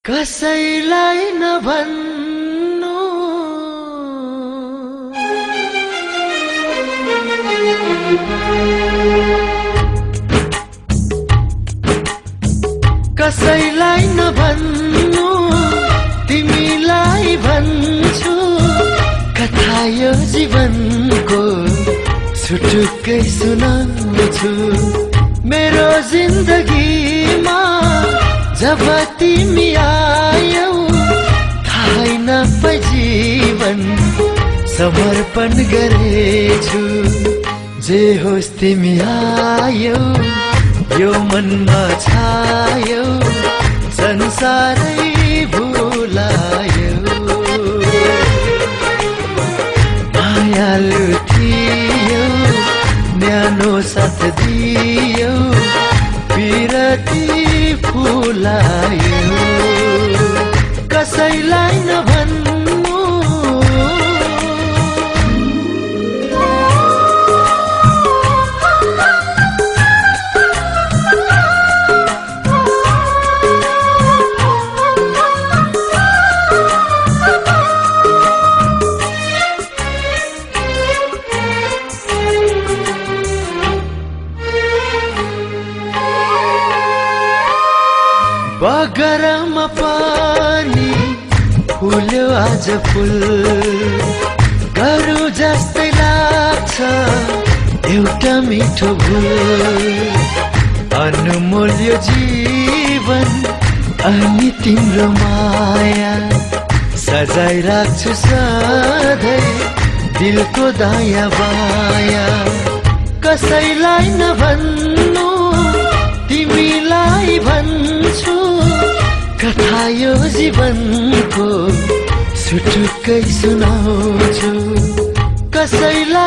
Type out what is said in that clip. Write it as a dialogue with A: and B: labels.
A: कसैलाई नभन्नु कसैलाई नभन्नु तिमीलाई भन्छु कथा यो जीवनको छुटुक्कै सुनाउँछु मेरो जिन्दगीमा जब तिमी आयौ थाहै नपाई जीवन समर्पण गरेछु जे होस् तिमी आयौ यो मनमा छायौ संसारै भुलायौ मायालु थियौ न्यानो साथ दियौ बिरती फुलायो कसैलाई नभन्नु बगरमा पानी फुल्यो आज फुल गरौँ जस्तै लाग्छ एउटा मिठो भुल अनमोल यो जीवन अनि तिम्रो माया सजाइ राख्छु सधैँ दिलको दायाँ बायाँ कसैलाई नभन्नु तिमीलाई भन्छु कथा यो जीवनको छुटुक्कै सुनाउँछु कसैलाई